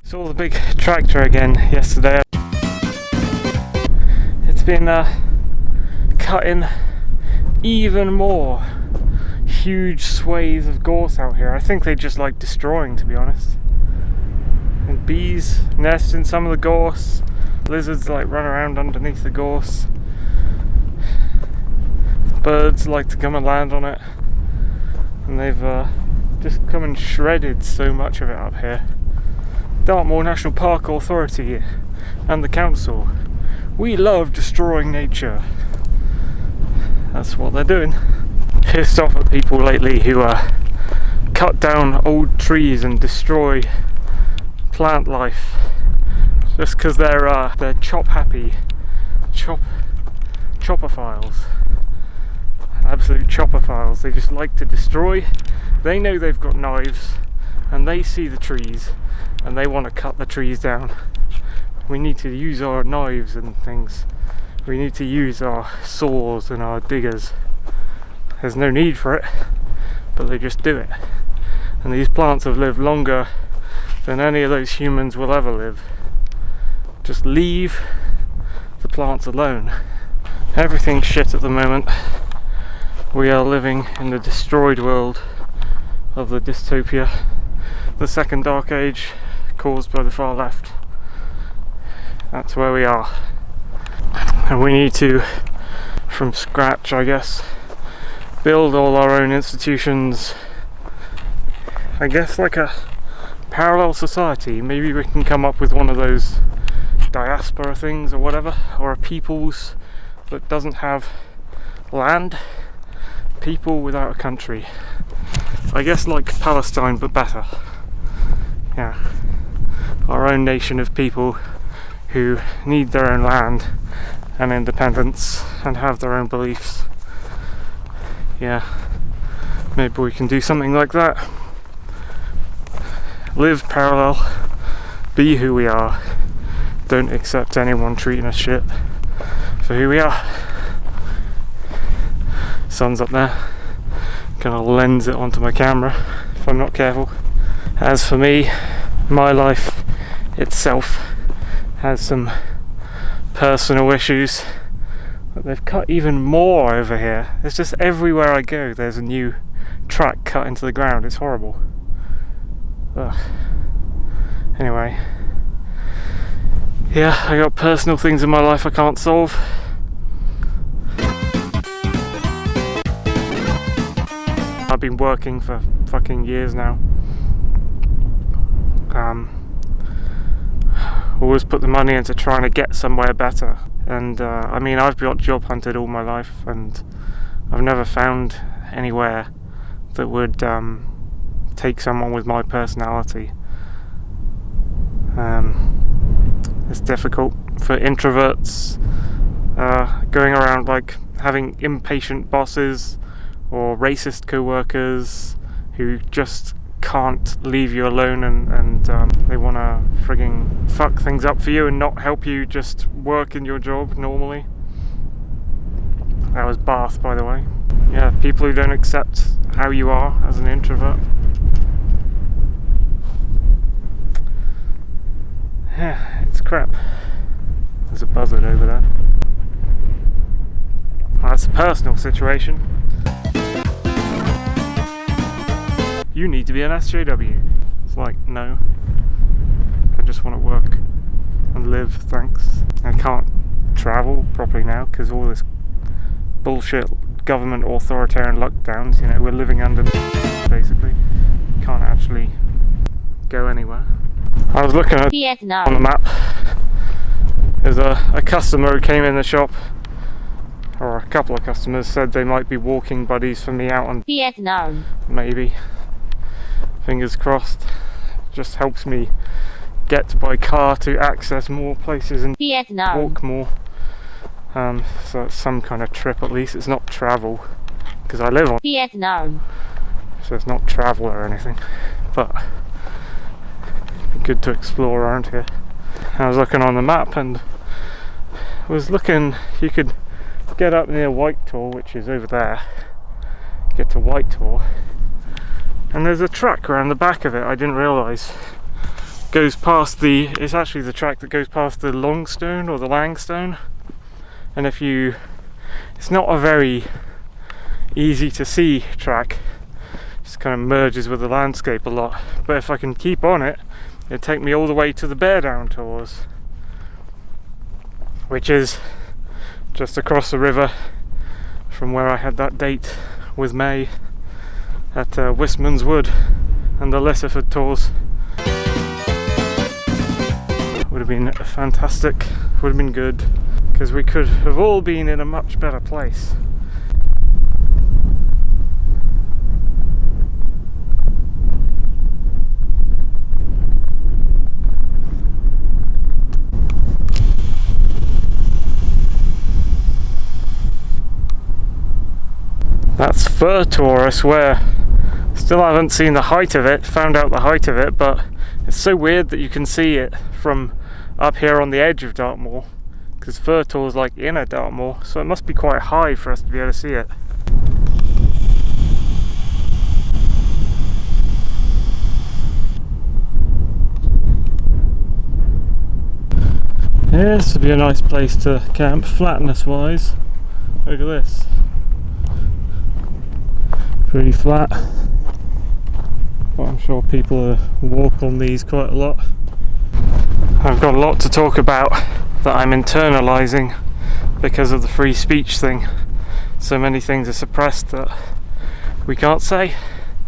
Saw the big tractor again yesterday. It's been cutting even more huge swathes of gorse out here. I think they just like destroying, to be honest. And bees nest in some of the gorse. Lizards like run around underneath the gorse. Birds like to come and land on it. And they've just come and shredded so much of it up here. Dartmoor National Park Authority and the council, we love destroying nature. That's what they're doing. Pissed off at people lately who cut down old trees and destroy plant life just because they're chop happy, chopophiles. Absolute chopophiles. They just like to destroy. They know they've got knives and they see the trees and they want to cut the trees down. We need to use our knives and things. We need to use our saws and our diggers. There's no need for it, but they just do it. And these plants have lived longer than any of those humans will ever live. Just leave the plants alone. Everything's shit at the moment. We are living in the destroyed world of the dystopia, the second dark age caused by the far left. That's where we are. And we need to, from scratch, I guess, build all our own institutions. I guess like a parallel society. Maybe we can come up with one of those diaspora things or whatever, or a peoples that doesn't have land. People without a country. I guess like Palestine, but better. Yeah. Our own nation of people who need their own land and independence and have their own beliefs. Yeah. Maybe we can do something like that. Live parallel. Be who we are. Don't accept anyone treating us shit for who we are. Sun's up there. Gonna lens it onto my camera if I'm not careful. As for me, my life itself has some personal issues, but they've cut even more over here. It's just everywhere I go there's a new track cut into the ground. It's horrible. Ugh. Anyway, yeah, I got personal things in my life I can't solve. I've been working for fucking years now. Always put the money into trying to get somewhere better. And I mean, I've got job hunted all my life, and I've never found anywhere that would take someone with my personality. It's difficult for introverts going around like having impatient bosses or racist co-workers who just can't leave you alone and they want to frigging fuck things up for you and not help you just work in your job normally. That was Bath, by the way. Yeah, people who don't accept how you are as an introvert. Yeah, it's crap. There's a buzzard over there. Well, that's a personal situation. You need to be an SJW. It's like, no. I just want to work and live, thanks. I can't travel properly now because all this bullshit government authoritarian lockdowns, you know, we're living under basically. Can't actually go anywhere. I was looking at Vietnam on the map. There's a customer who came in the shop, or a couple of customers said they might be walking buddies for me out on Vietnam. Maybe. Fingers crossed. Just helps me get by car to access more places and Vietnam. Walk more. So it's some kind of trip at least. It's not travel because I live on Vietnam. So it's not travel or anything. But it'd be good to explore around here. I was looking on the map and was looking, you could get up near Whitehall, which is over there. Get to Whitehall. And there's a track around the back of it, I didn't realise. goes past it's actually the track that goes past the Longstone or the Langstone, and it's not a very easy to see track, just kind of merges with the landscape a lot, but if I can keep on it, it'd take me all the way to the Bear Down Tours, which is just across the river from where I had that date with May at Wistman's Wood and the Lesserford Tours. Would have been fantastic, would have been good, because we could have all been in a much better place. That's Fir Tor, I swear. Still haven't seen the height of it, found out the height of it, but it's so weird that you can see it from up here on the edge of Dartmoor, because Fir Tor is like inner Dartmoor, so it must be quite high for us to be able to see it. Yeah, this would be a nice place to camp, flatness wise. Look at this. Pretty flat, but I'm sure people walk on these quite a lot. I've got a lot to talk about that I'm internalising because of the free speech thing. So many things are suppressed that we can't say,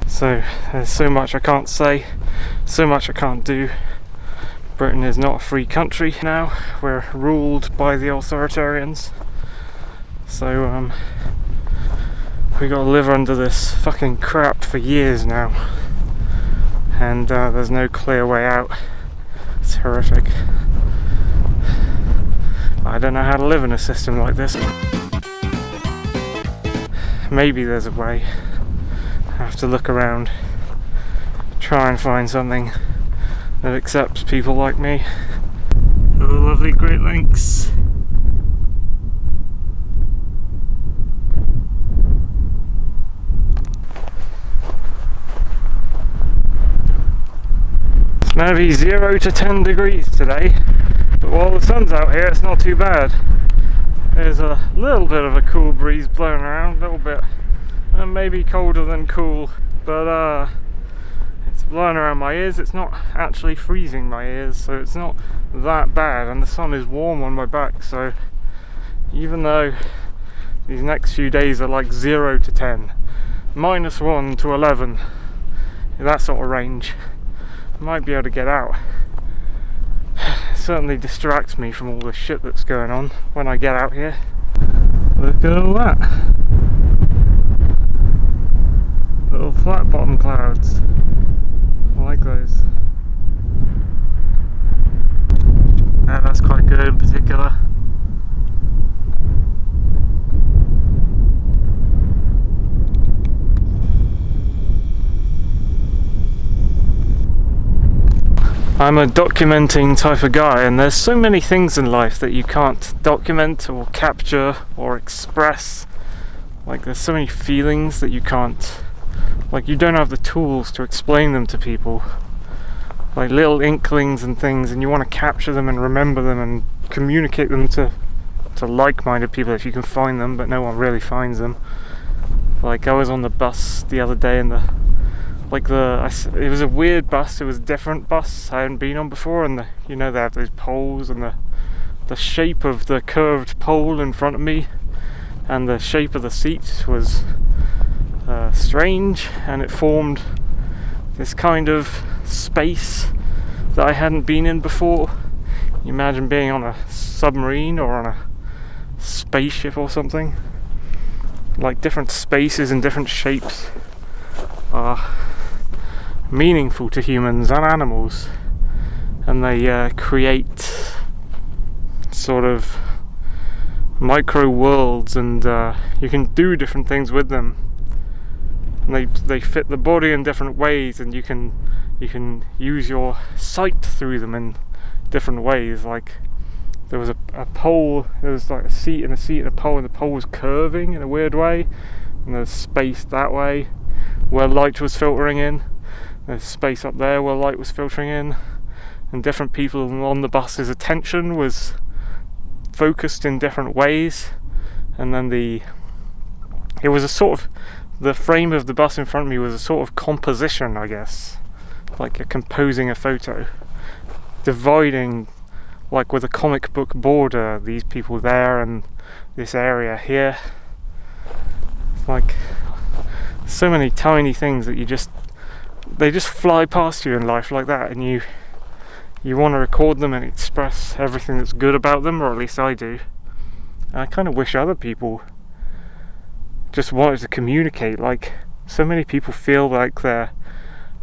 so there's so much I can't say, so much I can't do. Britain is not a free country now, we're ruled by the authoritarians, so we got to live under this fucking crap for years now, and there's no clear way out. It's horrific. I don't know how to live in a system like this. Maybe there's a way. I have to look around, try and find something that accepts people like me. Oh, lovely Great Links. Maybe 0 to 10 degrees today, but while the sun's out here it's not too bad. There's a little bit of a cool breeze blowing around, a little bit, maybe colder than cool, but it's blowing around my ears. It's not actually freezing my ears, so it's not that bad, and the sun is warm on my back, so even though these next few days are like 0 to 10, -1 to 11, that sort of range, might be able to get out. It certainly distracts me from all the shit that's going on when I get out here. Look at all that. Little flat bottom clouds. I like those. Yeah, that's quite good in particular. I'm a documenting type of guy, and there's so many things in life that you can't document or capture or express. Like, there's so many feelings that you can't, like, you don't have the tools to explain them to people. Like little inklings and things, and you want to capture them and remember them and communicate them to like-minded people if you can find them, but no one really finds them. Like, I was on the bus the other day, and it was a weird bus. It was a different bus I hadn't been on before, and they have those poles, and the shape of the curved pole in front of me and the shape of the seat was strange, and it formed this kind of space that I hadn't been in before. You imagine being on a submarine or on a spaceship or something. Like, different spaces and different shapes are meaningful to humans and animals, and they create sort of micro worlds, and you can do different things with them, and they fit the body in different ways, and you can use your sight through them in different ways. Like, there was a pole, there was like a seat and a pole, and the pole was curving in a weird way, and there's space that way where light was filtering in. There's space up there where light was filtering in, and different people on the bus's attention was focused in different ways, and then it was a sort of, the frame of the bus in front of me was a sort of composition, I guess, like you're composing a photo, dividing, like with a comic book border, these people there and this area here. It's like so many tiny things that they just fly past you in life like that, and you want to record them and express everything that's good about them, or at least I do. And I kind of wish other people just wanted to communicate. Like, so many people feel like their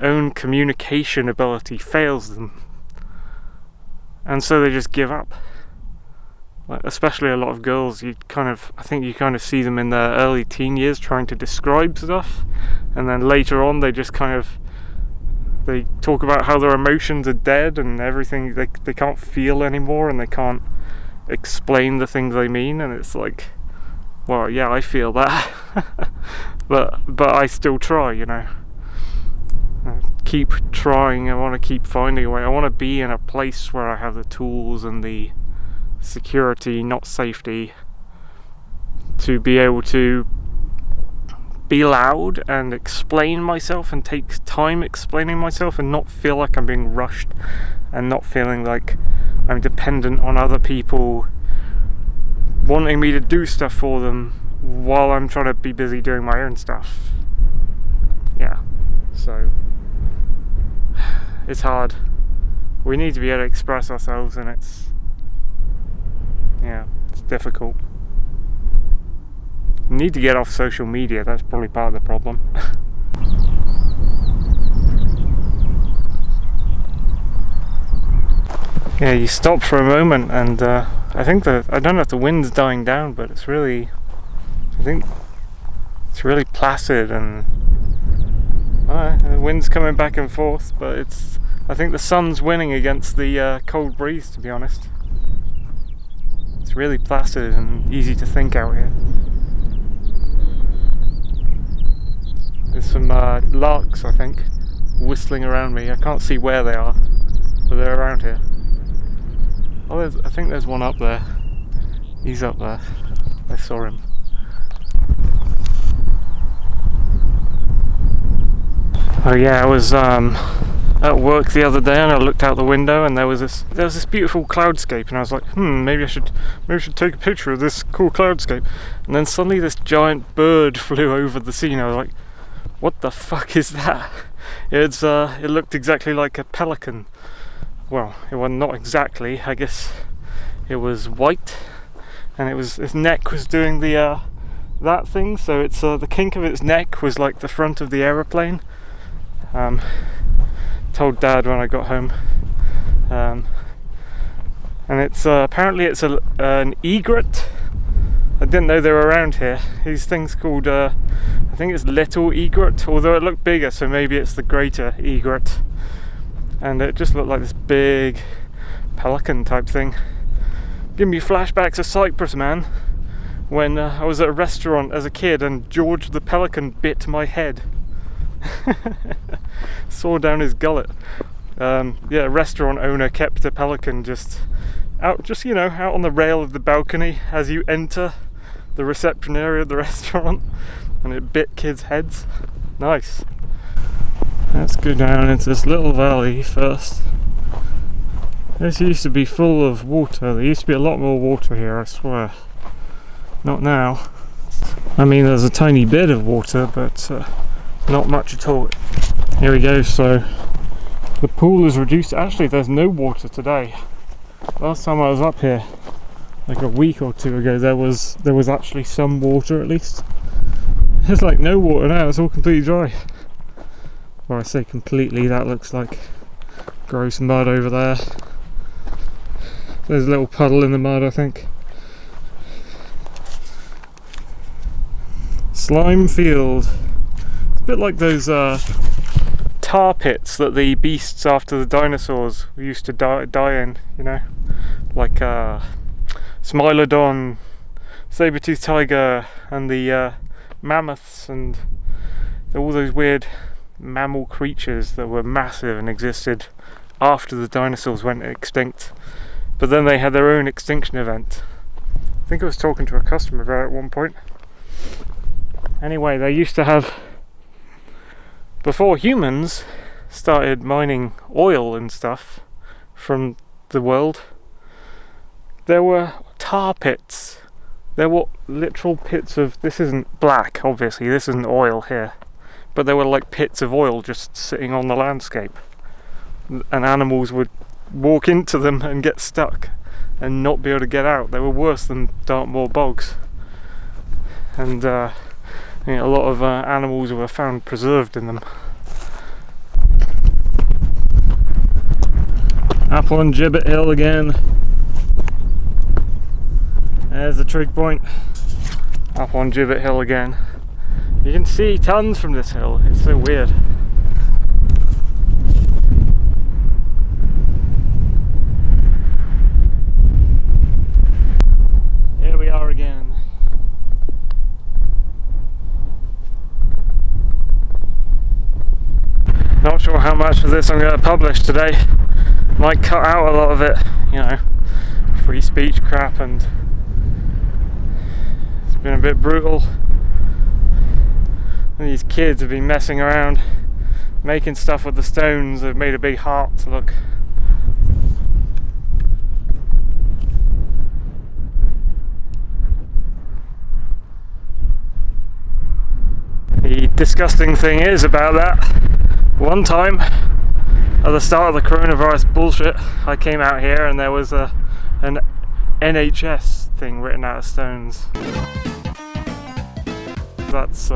own communication ability fails them, and so they just give up. Like, especially a lot of girls, I think you kind of see them in their early teen years trying to describe stuff, and then later on they just they talk about how their emotions are dead and everything, they can't feel anymore and they can't explain the things they mean, and it's like, well, yeah, I feel that, but I still try, I keep trying. I want to keep finding a way. I want to be in a place where I have the tools and the security, not safety, to be able to be loud and explain myself and take time explaining myself, and not feel like I'm being rushed, and not feeling like I'm dependent on other people wanting me to do stuff for them while I'm trying to be busy doing my own stuff. Yeah, so it's hard. We need to be able to express ourselves, and it's difficult. Need to get off social media, that's probably part of the problem. Yeah, you stop for a moment, and I don't know if the wind's dying down, but I think it's really placid, and the wind's coming back and forth, but I think the sun's winning against the cold breeze, to be honest. It's really placid and easy to think out here. There's some larks, I think, whistling around me. I can't see where they are, but they're around here. Oh, I think there's one up there. He's up there. I saw him. Oh yeah, I was at work the other day, and I looked out the window, and there was this beautiful cloudscape, and I was like, maybe I should take a picture of this cool cloudscape. And then suddenly this giant bird flew over the scene. I was like, what the fuck is that? It looked exactly like a pelican. Well, it was not exactly. I guess it was white, and its neck was doing the that thing. So it's the kink of its neck was like the front of the aeroplane. Told Dad when I got home, and it's apparently it's an egret. I didn't know they were around here. These things called I think it's little egret, although it looked bigger, so maybe it's the greater egret. And it just looked like this big pelican type thing. Give me flashbacks of Cyprus, man, when I was at a restaurant as a kid and George the pelican bit my head. Saw down his gullet. A restaurant owner kept a pelican out on the rail of the balcony as you enter the reception area of the restaurant, and it bit kids' heads. Nice. Let's go down into this little valley first. This used to be full of water. There used to be a lot more water here, I swear. Not now. I mean, there's a tiny bit of water, but not much at all. Here we go. So the pool is reduced. Actually, there's no water today. Last time I was up here, like a week or two ago, there was actually some water at least. There's like no water now. It's all completely dry. Or I say completely, that looks like gross mud over there. There's a little puddle in the mud, I think. Slime field. It's a bit like those tar pits that the beasts after the dinosaurs used to die in, like Smilodon, saber-toothed tiger, and the mammoths, and all those weird mammal creatures that were massive and existed after the dinosaurs went extinct, but then they had their own extinction event. I think I was talking to a customer about it at one point. Anyway, they used to have, before humans started mining oil and stuff from the world, there were tar pits. There were literal pits of, this isn't black obviously, this isn't oil here, but there were like pits of oil just sitting on the landscape, and animals would walk into them and get stuck and not be able to get out. They were worse than Dartmoor bogs, and a lot of animals were found preserved in them. Up on Gibbet Hill again. There's the trig point. Up on Gibbet Hill again. You can see tons from this hill. It's so weird. Here we are again. Not sure how much of this I'm going to publish today. Might cut out a lot of it, free speech crap, and it's been a bit brutal. And these kids have been messing around, making stuff with the stones. They've made a big heart to look. The disgusting thing is about that, one time at the start of the coronavirus bullshit, I came out here and there was an NHS thing written out of stones. That's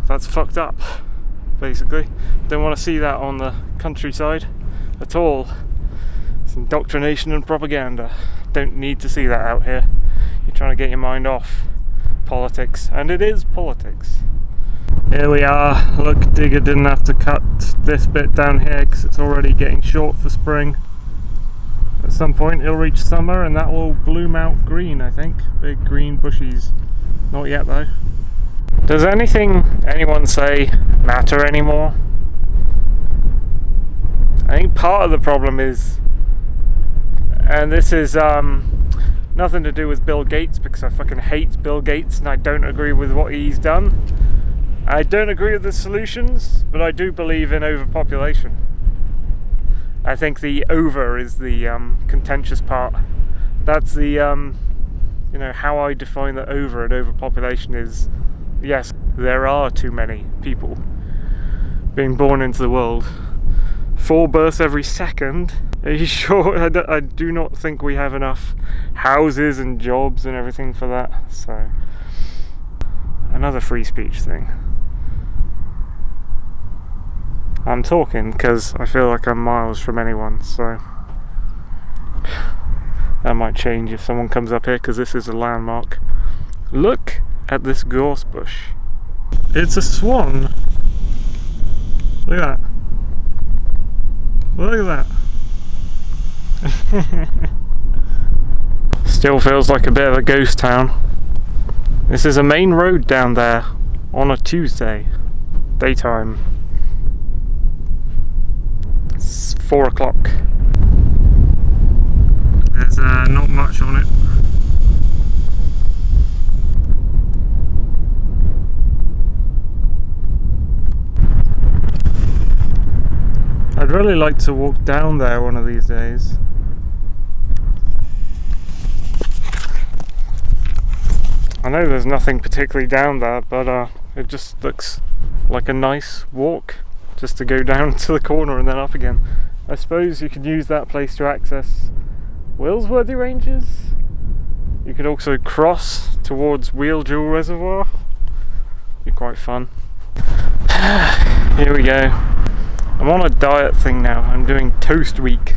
that's fucked up, basically. Don't want to see that on the countryside at all. It's indoctrination and propaganda. Don't need to see that out here. You're trying to get your mind off politics, and it is politics. Here we are. Look, Digger didn't have to cut this bit down here because it's already getting short for spring. At some point it'll reach summer and that will bloom out green, I think. Big green bushies. Not yet though. Does anyone say matter anymore? I think part of the problem is, and this is nothing to do with Bill Gates, because I fucking hate Bill Gates and I don't agree with what he's done. I don't agree with the solutions, but I do believe in overpopulation. I think the over is the contentious part. That's the, how I define the over and overpopulation is, yes, there are too many people being born into the world. 4 births every second. Are you sure? I do not think we have enough houses and jobs and everything for that. So, another free speech thing. I'm talking because I feel like I'm miles from anyone, so that might change if someone comes up here, because this is a landmark. Look at this gorse bush. It's a swan. Look at that. Look at that. Still feels like a bit of a ghost town. This is a main road down there on a Tuesday, daytime. It's 4 o'clock. There's not much on it. I'd really like to walk down there one of these days. I know there's nothing particularly down there, but it just looks like a nice walk, just to go down to the corner and then up again. I suppose you could use that place to access Willsworthy Ranges. You could also cross towards Wheeldjewel Reservoir. Be quite fun. Here we go. I'm on a diet thing now. I'm doing toast week.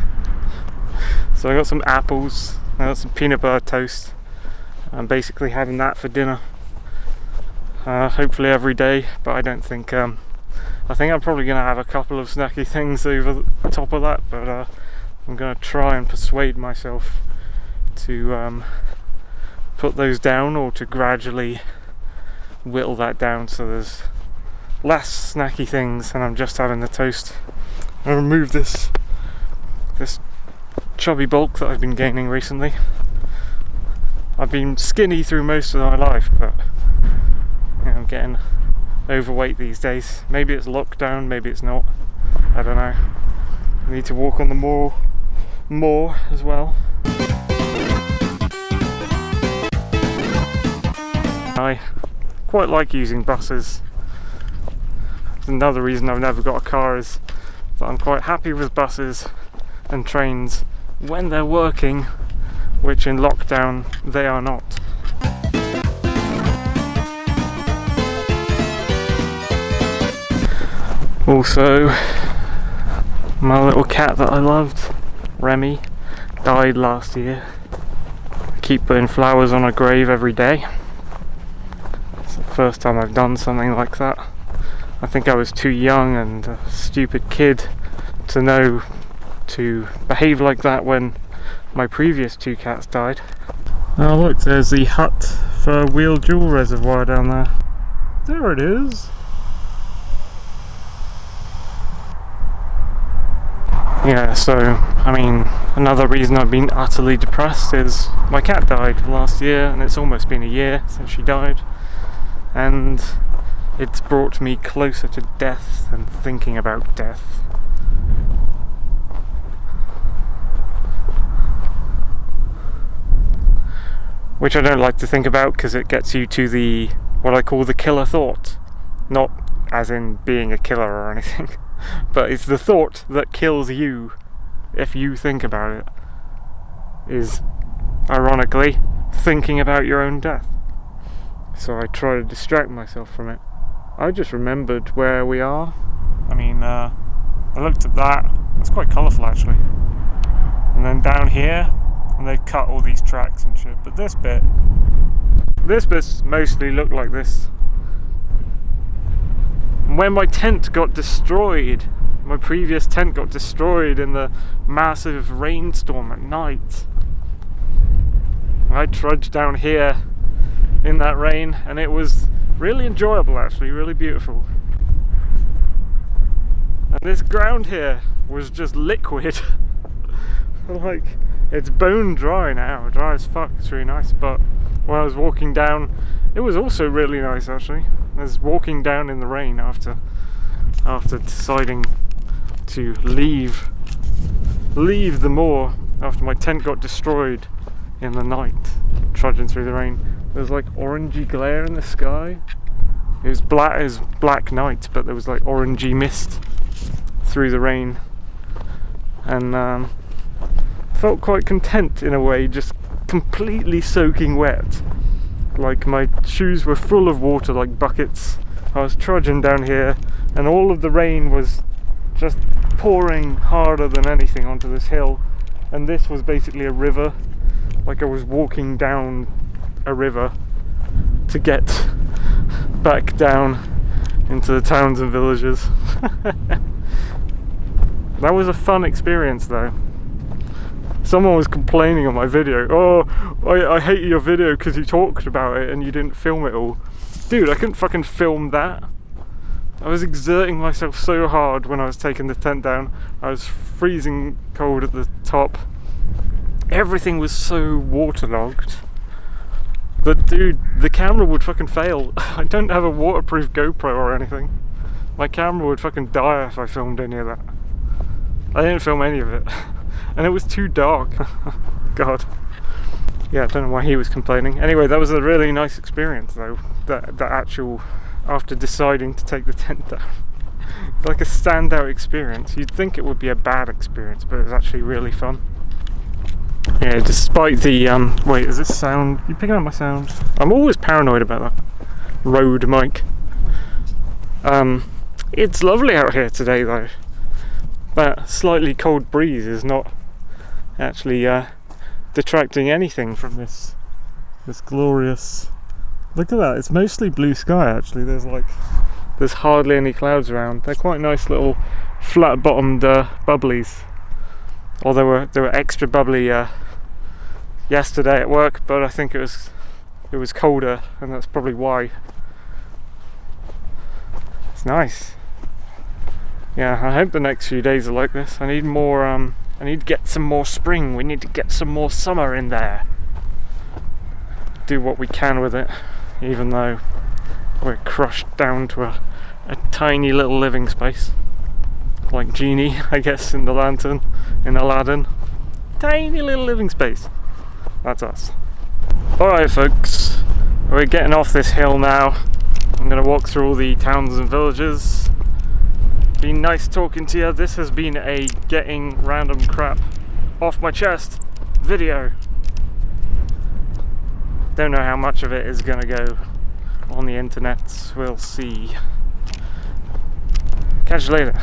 So I got some apples, I got some peanut butter toast. I'm basically having that for dinner. Hopefully every day, but I don't think I think I'm probably going to have a couple of snacky things over the top of that, but I'm going to try and persuade myself to put those down, or to gradually whittle that down so there's less snacky things and I'm just having the toast. and remove this chubby bulk that I've been gaining recently. I've been skinny through most of my life, but I'm getting overweight these days. Maybe it's lockdown, maybe it's not. I don't know. I need to walk on the moor more as well. I quite like using buses. Another reason I've never got a car is that I'm quite happy with buses and trains when they're working, which in lockdown they are not. Also, my little cat that I loved, Remy, died last year. I keep putting flowers on her grave every day. It's the first time I've done something like that. I think I was too young and a stupid kid to know to behave like that when my previous 2 cats died. Oh look, there's the hut for Wheel Jewel Reservoir down there. There it is. Yeah, so, I mean, another reason I've been utterly depressed is my cat died last year, and it's almost been a year since she died, and it's brought me closer to death than thinking about death. Which I don't like to think about because it gets you to what I call the killer thought. Not as in being a killer or anything. But it's the thought that kills you if you think about it, is ironically thinking about your own death. So I try to distract myself from it. I just remembered where we are. I mean, I looked at that, it's quite colourful actually. And then down here, and they've cut all these tracks and shit, but this bit mostly looked like this. When my tent got destroyed, my previous tent got destroyed in the massive rainstorm at night, I trudged down here in that rain, and it was really enjoyable actually, really beautiful. And this ground here was just liquid. Like, it's bone dry now, dry as fuck, it's really nice. But when I was walking down, it was also really nice actually. I was walking down in the rain after deciding to leave the moor after my tent got destroyed in the night, trudging through the rain. There was like orangey glare in the sky. It was black night, but there was like orangey mist through the rain, and felt quite content in a way, just completely soaking wet. Like my shoes were full of water like buckets. I was trudging down here and all of the rain was just pouring harder than anything onto this hill, and this was basically a river. Like I was walking down a river to get back down into the towns and villages. That was a fun experience though. Someone was complaining on my video, oh, I hate your video because you talked about it and you didn't film it all. Dude, I couldn't fucking film that. I was exerting myself so hard when I was taking the tent down. I was freezing cold at the top. Everything was so waterlogged that, dude, the camera would fucking fail. I don't have a waterproof GoPro or anything. My camera would fucking die if I filmed any of that. I didn't film any of it. And it was too dark. God. Yeah, I don't know why he was complaining. Anyway, that was a really nice experience though. That actual, after deciding to take the tent down. It's like a standout experience. You'd think it would be a bad experience, but it was actually really fun. Yeah, despite the, wait, is this sound, you picking up my sound? I'm always paranoid about that Rode mic. It's lovely out here today though. That slightly cold breeze is not actually detracting anything from this glorious, look at that, it's mostly blue sky actually. There's hardly any clouds around. They're quite nice little flat bottomed bubblies. Although they were extra bubbly yesterday at work, but I think it was colder, and that's probably why. It's nice. Yeah, I hope the next few days are like this. I need more, I need to get some more spring. We need to get some more summer in there. Do what we can with it, even though we're crushed down to a tiny little living space. Like Genie, I guess, in the lantern, in Aladdin. Tiny little living space. That's us. Alright folks, we're getting off this hill now. I'm going to walk through all the towns and villages. Been nice talking to you. This has been a getting random crap off my chest video. Don't know how much of it is going to go on the internet. We'll see. Catch you later.